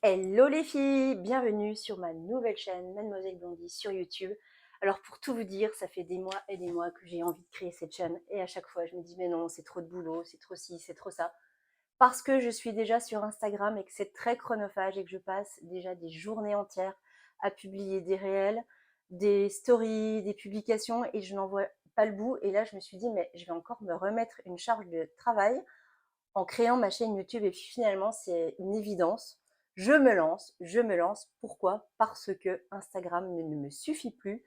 Hello les filles, bienvenue sur ma nouvelle chaîne Mademoiselle Blondie sur YouTube. Alors pour tout vous dire, ça fait des mois et des mois que j'ai envie de créer cette chaîne et à chaque fois je me dis mais non, c'est trop de boulot, c'est trop ci, c'est trop ça. Parce que je suis déjà sur Instagram et que c'est très chronophage et que je passe déjà des journées entières à publier des réels, des stories, des publications et je n'en vois pas le bout. Et là je me suis dit mais je vais encore me remettre une charge de travail en créant ma chaîne YouTube et puis finalement c'est une évidence. Je me lance. Pourquoi? Parce que Instagram ne me suffit plus.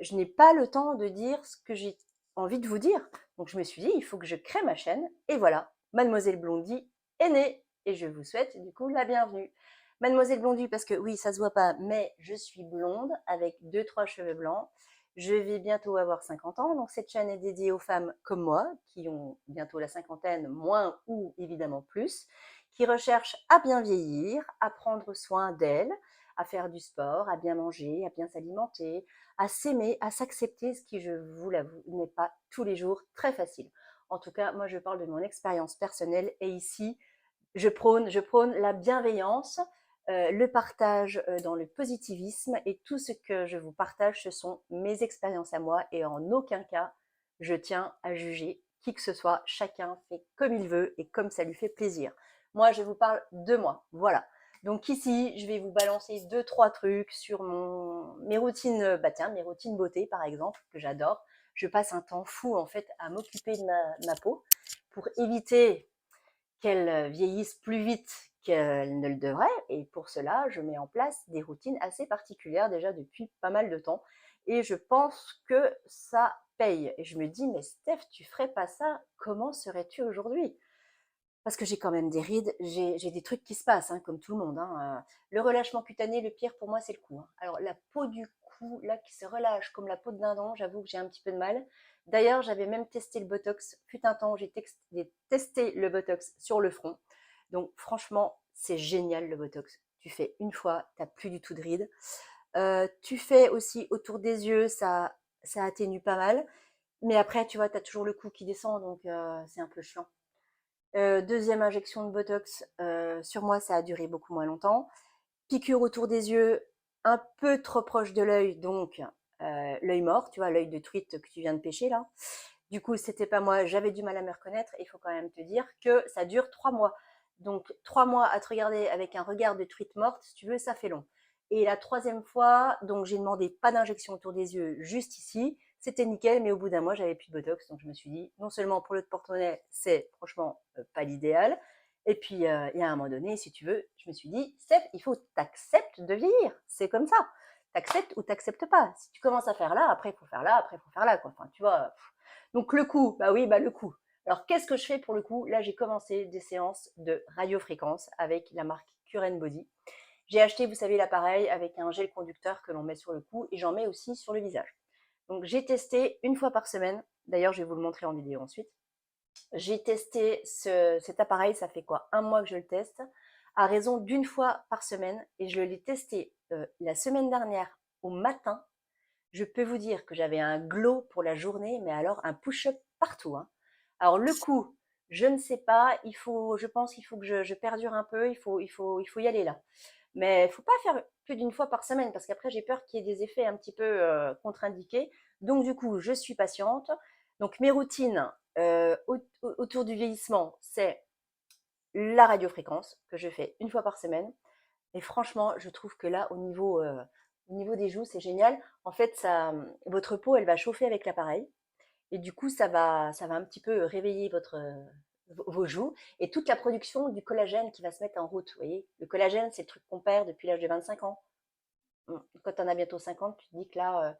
Je n'ai pas le temps de dire ce que j'ai envie de vous dire. Donc je me suis dit, il faut que je crée ma chaîne. Et voilà, Mademoiselle Blondie est née. Et je vous souhaite du coup la bienvenue. Mademoiselle Blondie, parce que oui, ça se voit pas, mais je suis blonde avec deux, trois cheveux blancs. Je vais bientôt avoir 50 ans, donc cette chaîne est dédiée aux femmes comme moi, qui ont bientôt la cinquantaine, moins ou évidemment plus, qui recherchent à bien vieillir, à prendre soin d'elles, à faire du sport, à bien manger, à bien s'alimenter, à s'aimer, à s'accepter, ce qui, je vous l'avoue, n'est pas tous les jours très facile. En tout cas, moi, je parle de mon expérience personnelle et ici, je prône la bienveillance, le partage dans le positivisme et tout ce que je vous partage, ce sont mes expériences à moi et en aucun cas, je tiens à juger qui que ce soit. Chacun fait comme il veut et comme ça lui fait plaisir. Moi, je vous parle de moi. Voilà. Donc ici, je vais vous balancer deux, trois trucs sur mes routines, mes routines beauté par exemple, que j'adore. Je passe un temps fou en fait à m'occuper de ma peau pour éviter qu'elle vieillisse plus vite qu'elle ne le devrait. Et pour cela, je mets en place des routines assez particulières déjà depuis pas mal de temps. Et je pense que ça paye. Et je me dis, mais Steph, tu ferais pas ça, comment serais-tu aujourd'hui? Parce que j'ai quand même des rides, j'ai des trucs qui se passent, hein, comme tout le monde. Hein. Le relâchement cutané, le pire pour moi, c'est le cou. Hein. Alors la peau du cou, là, qui se relâche comme la peau de dindon, j'avoue que j'ai un petit peu de mal. D'ailleurs, j'avais même testé le Botox. Fut un temps où j'ai testé le Botox sur le front. Donc franchement, c'est génial le Botox. Tu fais une fois, tu n'as plus du tout de rides. Tu fais aussi autour des yeux, ça atténue pas mal. Mais après, tu vois, tu as toujours le cou qui descend, donc c'est un peu chiant. Deuxième injection de Botox, sur moi, ça a duré beaucoup moins longtemps. Piqûre autour des yeux, un peu trop proche de l'œil, donc l'œil mort, tu vois, l'œil de truite que tu viens de pêcher là. Du coup, c'était pas moi, j'avais du mal à me reconnaître. Il faut quand même te dire que ça dure 3 mois. Donc 3 mois à te regarder avec un regard de truite morte, si tu veux, ça fait long. Et la troisième fois, donc j'ai demandé pas d'injection autour des yeux, juste ici. C'était nickel, mais au bout d'un mois, j'avais plus de Botox. Donc je me suis dit, non seulement pour le porte-monnaie, c'est franchement pas l'idéal. Et puis, il y a un moment donné, si tu veux, je me suis dit, Steph, il faut que tu acceptes de vieillir. C'est comme ça. T'acceptes ou t'acceptes pas. Si tu commences à faire là, après, il faut faire là, après, il faut faire là. Quoi. Enfin, tu vois. Donc, le coup, bah oui, bah le coup. Alors, qu'est-ce que je fais pour le coup? Là, j'ai commencé des séances de radiofréquence avec la marque Curen Body. J'ai acheté, vous savez, l'appareil avec un gel conducteur que l'on met sur le cou et j'en mets aussi sur le visage. Donc, j'ai testé une fois par semaine. D'ailleurs, je vais vous le montrer en vidéo ensuite. J'ai testé cet appareil, ça fait quoi? Un mois que je le teste, à raison d'une fois par semaine. Et je l'ai testé la semaine dernière au matin. Je peux vous dire que j'avais un glow pour la journée, mais alors un push-up partout. Hein. Alors le coup, je ne sais pas, je pense qu'il faut que je perdure un peu, il faut y aller là. Mais il ne faut pas faire plus d'une fois par semaine parce qu'après j'ai peur qu'il y ait des effets un petit peu contre-indiqués. Donc du coup, je suis patiente. Donc mes routines autour du vieillissement, c'est la radiofréquence que je fais une fois par semaine. Et franchement, je trouve que là, au niveau des joues, c'est génial. En fait, votre peau, elle va chauffer avec l'appareil. Et du coup, ça va un petit peu réveiller vos joues et toute la production du collagène qui va se mettre en route. Vous voyez, le collagène, c'est le truc qu'on perd depuis l'âge de 25 ans. Quand on a bientôt 50, tu te dis que là.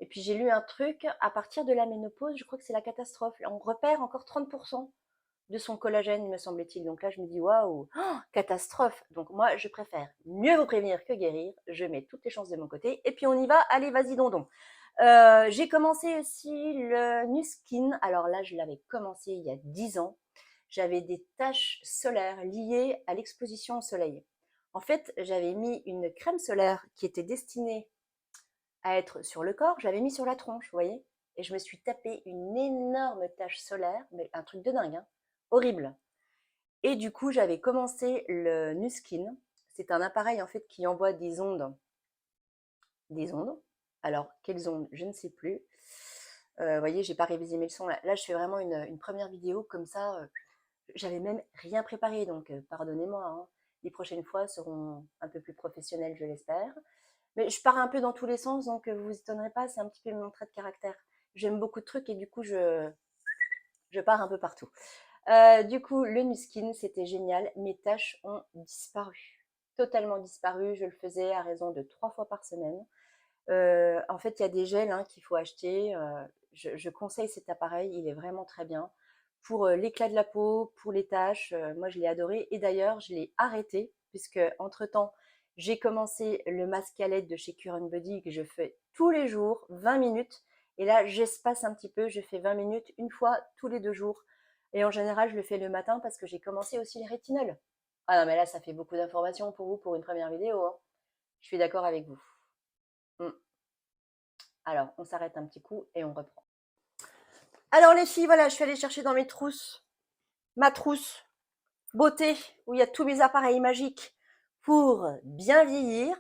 Et puis j'ai lu un truc, à partir de la ménopause, je crois que c'est la catastrophe. On repère encore 30% de son collagène, me semble-t-il. Donc là, je me dis, waouh, oh, catastrophe. Donc moi, je préfère mieux vous prévenir que guérir. Je mets toutes les chances de mon côté. Et puis on y va. Allez, vas-y, dondon. J'ai commencé aussi le Nuskin. Alors là, je l'avais commencé il y a 10 ans. J'avais des taches solaires liées à l'exposition au soleil. En fait, j'avais mis une crème solaire qui était destinée à être sur le corps. J'avais mis sur la tronche, vous voyez. Et je me suis tapé une énorme tache solaire, mais un truc de dingue, hein, horrible. Et du coup, j'avais commencé le Nuskin. C'est un appareil en fait qui envoie des ondes. Des ondes. Alors, quelles ondes? Je ne sais plus. Vous voyez, j'ai pas révisé mes leçons. Là, je fais vraiment une première vidéo comme ça. J'avais même rien préparé, donc pardonnez-moi, hein. Les prochaines fois seront un peu plus professionnelles, je l'espère. Mais je pars un peu dans tous les sens, donc vous vous étonnerez pas, c'est un petit peu mon trait de caractère. J'aime beaucoup de trucs et du coup, je pars un peu partout. Du coup, le Nuskin, c'était génial. Mes tâches ont disparu. Totalement disparu. Je le faisais à raison de 3 fois par semaine. En fait, il y a des gels hein, qu'il faut acheter. Je conseille cet appareil, il est vraiment très bien. Pour l'éclat de la peau, pour les taches, moi je l'ai adoré. Et d'ailleurs, je l'ai arrêté, puisque entre-temps, j'ai commencé le masque à lait de chez Cure Body que je fais tous les jours, 20 minutes. Et là, j'espace un petit peu, je fais 20 minutes une fois tous les 2 jours. Et en général, je le fais le matin parce que j'ai commencé aussi le rétinol. Ah non, mais là, ça fait beaucoup d'informations pour vous pour une première vidéo, hein. Je suis d'accord avec vous. Mm. Alors, on s'arrête un petit coup et on reprend. Alors les filles, voilà, je suis allée chercher dans mes trousses, ma trousse beauté, où il y a tous mes appareils magiques pour bien vieillir.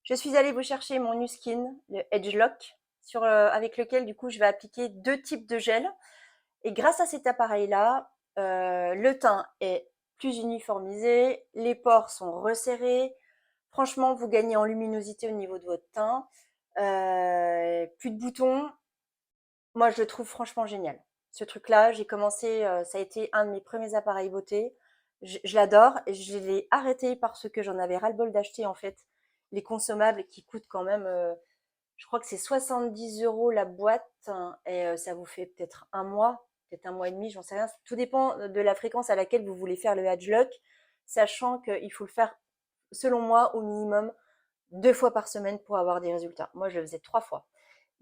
Je suis allée vous chercher mon Nuskin, le Edge Lock, avec lequel du coup je vais appliquer 2 types de gel. Et grâce à cet appareil-là, le teint est plus uniformisé, les pores sont resserrés. Franchement, vous gagnez en luminosité au niveau de votre teint. Plus de boutons. Moi, je le trouve franchement génial. Ce truc-là, j'ai commencé, ça a été un de mes premiers appareils beauté. Je l'adore et je l'ai arrêté parce que j'en avais ras-le-bol d'acheter en fait les consommables qui coûtent quand même, je crois que c'est 70 € la boîte hein, et ça vous fait peut-être un mois et demi, j'en sais rien. Tout dépend de la fréquence à laquelle vous voulez faire le Edge Lock, sachant qu'il faut le faire, selon moi, au minimum 2 fois par semaine pour avoir des résultats. Moi, je le faisais 3 fois.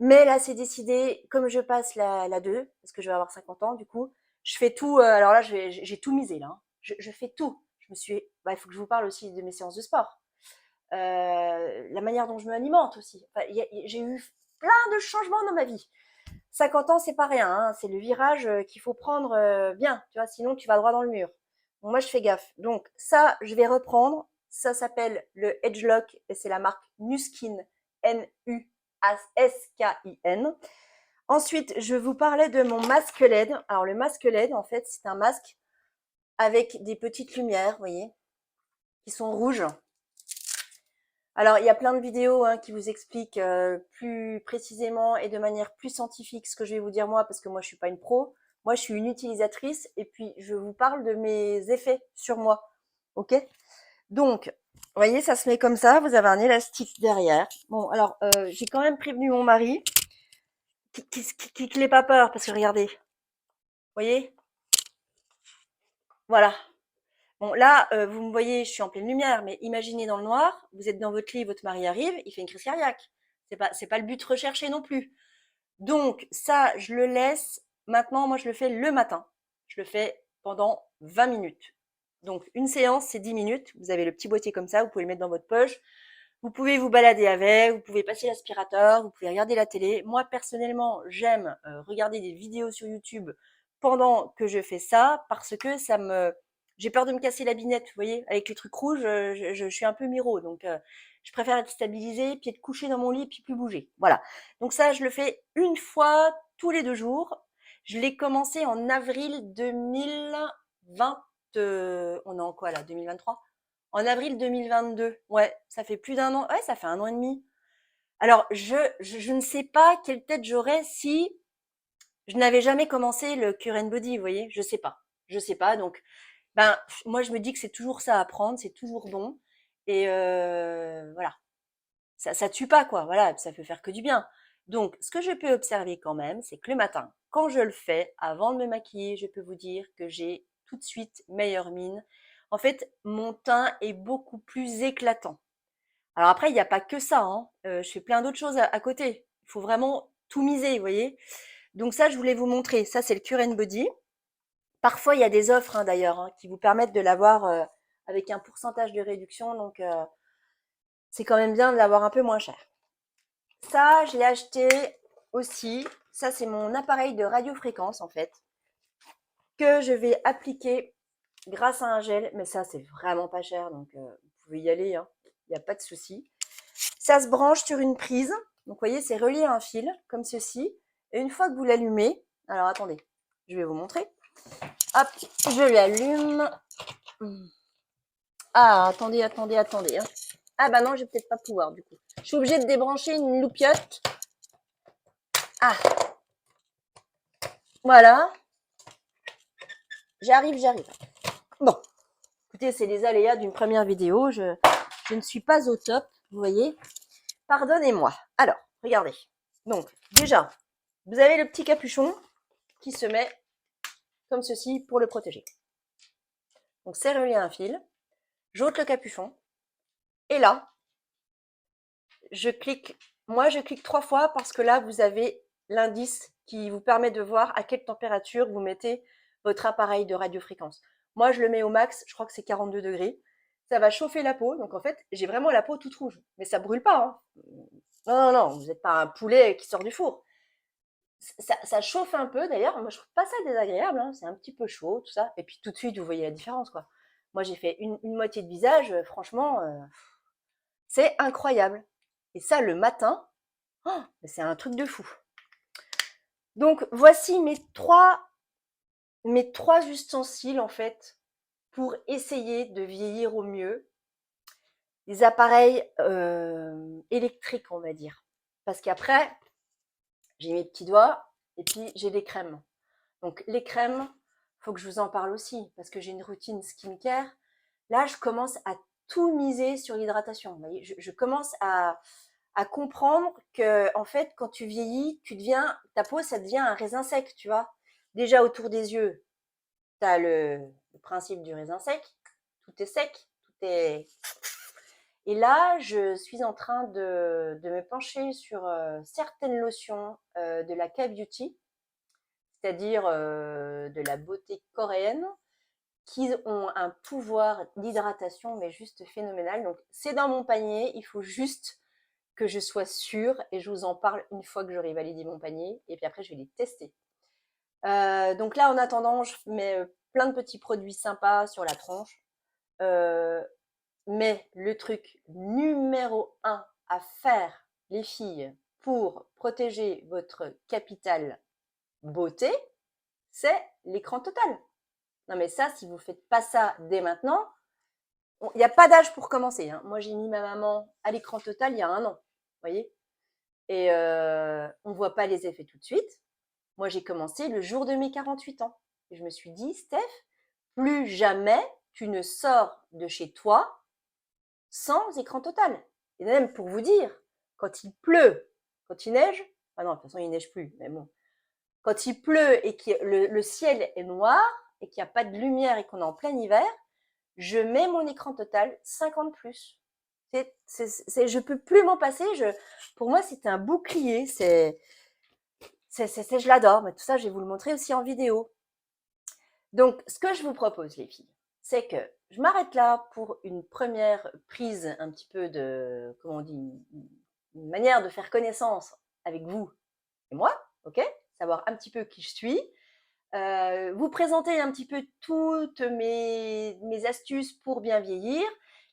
Mais là, c'est décidé, comme je passe la 2, parce que je vais avoir 50 ans, du coup, je fais tout. Alors là, j'ai tout misé, là, hein. Je fais tout. Il faut que je vous parle aussi de mes séances de sport. La manière dont je me alimente aussi. Enfin, j'ai eu plein de changements dans ma vie. 50 ans, c'est pas rien, hein. C'est le virage qu'il faut prendre bien, tu vois, sinon tu vas droit dans le mur. Bon, moi, je fais gaffe. Donc, ça, je vais reprendre. Ça s'appelle le Edge Lock et c'est la marque Nuskin, Nuskin. Ensuite, je vous parlais de mon masque LED. Alors, le masque LED, en fait, c'est un masque avec des petites lumières, vous voyez, qui sont rouges. Alors, il y a plein de vidéos hein, qui vous expliquent plus précisément et de manière plus scientifique ce que je vais vous dire moi, parce que moi, je suis pas une pro. Moi, je suis une utilisatrice et puis je vous parle de mes effets sur moi. Ok? Donc, vous voyez, ça se met comme ça. Vous avez un élastique derrière. Bon, alors, j'ai quand même prévenu mon mari qu'il n'ait pas peur, parce que regardez, vous voyez? Voilà. Bon, là, vous me voyez, je suis en pleine lumière, mais imaginez dans le noir, vous êtes dans votre lit, votre mari arrive, il fait une crise cardiaque. C'est pas le but recherché non plus. Donc, ça, je le laisse. Maintenant, moi, je le fais le matin. Je le fais pendant 20 minutes. Donc, une séance, c'est 10 minutes. Vous avez le petit boîtier comme ça, vous pouvez le mettre dans votre poche. Vous pouvez vous balader avec, vous pouvez passer l'aspirateur, vous pouvez regarder la télé. Moi, personnellement, j'aime regarder des vidéos sur YouTube pendant que je fais ça parce que j'ai peur de me casser la binette, vous voyez, avec les trucs rouges, je suis un peu miro, donc je préfère être stabilisée, puis être couchée dans mon lit, puis plus bouger. Voilà. Donc ça, je le fais une fois tous les 2 jours. Je l'ai commencé en avril 2020. On est en quoi là? 2023? En avril 2022. Ouais, ça fait plus d'1 an. Ouais, ça fait 1 an et demi. Alors, je ne sais pas quelle tête j'aurais si je n'avais jamais commencé le Cure Body, vous voyez? Je sais pas. Je sais pas. Donc, ben, moi, je me dis que c'est toujours ça à prendre, c'est toujours bon. Et voilà. Ça tue pas, quoi. Voilà, ça peut faire que du bien. Donc, ce que je peux observer quand même, c'est que le matin, quand je le fais, avant de me maquiller, je peux vous dire que j'ai tout de suite meilleure mine. En fait, mon teint est beaucoup plus éclatant. Alors après, il n'y a pas que ça, hein. Je fais plein d'autres choses à côté. Il faut vraiment tout miser, vous voyez. Donc ça, je voulais vous montrer. Ça, c'est le Cure Body. Parfois, il y a des offres hein, d'ailleurs hein, qui vous permettent de l'avoir avec un pourcentage de réduction. Donc, c'est quand même bien de l'avoir un peu moins cher. Ça, je l'ai acheté aussi. Ça, c'est mon appareil de radiofréquence en fait, que je vais appliquer grâce à un gel. Mais ça, c'est vraiment pas cher. Donc, vous pouvez y aller, hein. Il n'y a pas de souci. Ça se branche sur une prise. Donc, vous voyez, c'est relié à un fil, comme ceci. Et une fois que vous l'allumez, alors attendez, je vais vous montrer. Hop, je l'allume. Ah, attendez, hein. Ah bah non, je vais peut-être pas pouvoir du coup. Je suis obligée de débrancher une loupiote. Ah, voilà. J'arrive. Bon, écoutez, c'est les aléas d'une première vidéo. Je ne suis pas au top, vous voyez. Pardonnez-moi. Alors, regardez. Donc, déjà, vous avez le petit capuchon qui se met comme ceci pour le protéger. Donc, c'est relié à un fil. J'ôte le capuchon. Et là, je clique 3 fois parce que là, vous avez l'indice qui vous permet de voir à quelle température vous mettez votre appareil de radiofréquence. Moi, je le mets au max, je crois que c'est 42 degrés. Ça va chauffer la peau. Donc, en fait, j'ai vraiment la peau toute rouge. Mais ça brûle pas, hein. Non, vous n'êtes pas un poulet qui sort du four. Ça chauffe un peu, d'ailleurs. Moi, je trouve pas ça désagréable, hein. C'est un petit peu chaud, tout ça. Et puis, tout de suite, vous voyez la différence, quoi. Moi, j'ai fait une moitié de visage. Franchement, c'est incroyable. Et ça, le matin, oh, c'est un truc de fou. Donc, voici mes trois ustensiles, en fait, pour essayer de vieillir au mieux. Les appareils électriques, on va dire. Parce qu'après, j'ai mes petits doigts et puis j'ai des crèmes. Donc, les crèmes, il faut que je vous en parle aussi parce que j'ai une routine skincare. Là, je commence à tout miser sur l'hydratation. Vous voyez, je commence à comprendre que, en fait, quand tu vieillis, ta peau, ça devient un raisin sec, tu vois. Déjà, autour des yeux, tu as le principe du raisin sec. Tout est sec, tout est... Et là, je suis en train de me pencher sur certaines lotions de la K-Beauty, c'est-à-dire de la beauté coréenne, qui ont un pouvoir d'hydratation, mais juste phénoménal. Donc, c'est dans mon panier, il faut juste que je sois sûre et je vous en parle une fois que j'aurai validé mon panier et puis après je vais les tester. Donc là, en attendant, je mets plein de petits produits sympas sur la tronche. Mais le truc numéro 1 à faire, les filles, pour protéger votre capital beauté, c'est l'écran total. Non mais ça, si vous ne faites pas ça dès maintenant, il n'y a pas d'âge pour commencer, hein. Moi, j'ai mis ma maman à l'écran total il y a 1 an, vous voyez. Et on ne voit pas les effets tout de suite. Moi, j'ai commencé le jour de mes 48 ans. Et je me suis dit, Steph, plus jamais tu ne sors de chez toi sans écran total. Et même pour vous dire, quand il pleut, quand il neige, ah non, de toute façon, il neige plus, mais bon. Quand il pleut et que le ciel est noir et qu'il n'y a pas de lumière et qu'on est en plein hiver, je mets mon écran total 50 plus. Je peux plus m'en passer. Pour moi, c'est un bouclier. Je l'adore. Mais tout ça, je vais vous le montrer aussi en vidéo. Donc, ce que je vous propose, les filles, c'est que je m'arrête là pour une première prise un petit peu de, comment on dit, une manière de faire connaissance avec vous et moi, ok? Savoir un petit peu qui je suis. Vous présenter un petit peu toutes mes astuces pour bien vieillir.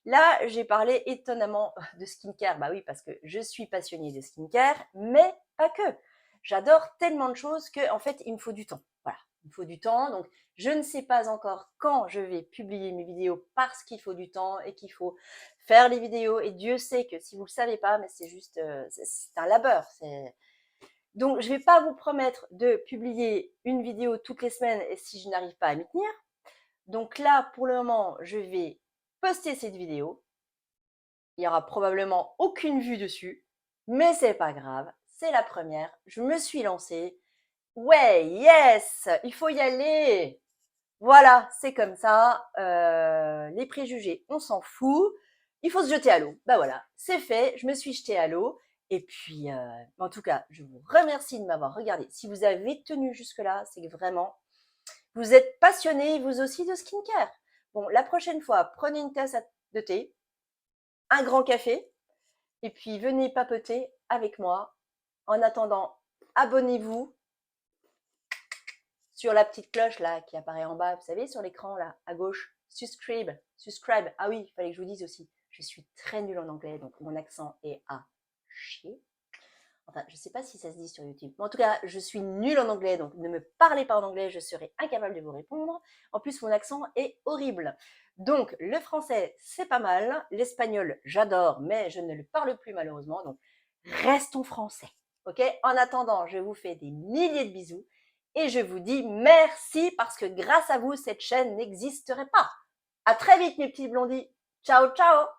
Là, j'ai parlé étonnamment de skincare. Bah oui, parce que je suis passionnée de skincare, mais pas que. J'adore tellement de choses que, en fait, il me faut du temps. Voilà, il me faut du temps. Donc, je ne sais pas encore quand je vais publier mes vidéos parce qu'il faut du temps et qu'il faut faire les vidéos. Et Dieu sait que si vous ne le savez pas, mais c'est juste, c'est un labeur. Donc, je ne vais pas vous promettre de publier une vidéo toutes les semaines si je n'arrive pas à m'y tenir. Donc là, pour le moment, je vais poster cette vidéo. Il n'y aura probablement aucune vue dessus, mais c'est pas grave. C'est la première. Je me suis lancée. Ouais, yes, il faut y aller. Voilà, c'est comme ça. Les préjugés, on s'en fout. Il faut se jeter à l'eau. Bah voilà, c'est fait. Je me suis jetée à l'eau. Et puis, en tout cas, je vous remercie de m'avoir regardé. Si vous avez tenu jusque-là, c'est que vraiment, vous êtes passionné, vous aussi, de skincare. Bon, la prochaine fois, prenez une tasse de thé, un grand café, et puis venez papoter avec moi. En attendant, abonnez-vous sur la petite cloche là qui apparaît en bas, vous savez, sur l'écran là, à gauche. Subscribe. subscribe. Ah oui, il fallait que je vous dise aussi, je suis très nulle en anglais, donc mon accent est à chier. Enfin, je ne sais pas si ça se dit sur YouTube. Mais en tout cas, je suis nulle en anglais, donc ne me parlez pas en anglais, je serai incapable de vous répondre. En plus, mon accent est horrible. Donc, le français, c'est pas mal. L'espagnol, j'adore, mais je ne le parle plus malheureusement. Donc, restons français. Ok? En attendant, je vous fais des milliers de bisous et je vous dis merci parce que grâce à vous, cette chaîne n'existerait pas. À très vite, mes petits blondis. Ciao, ciao!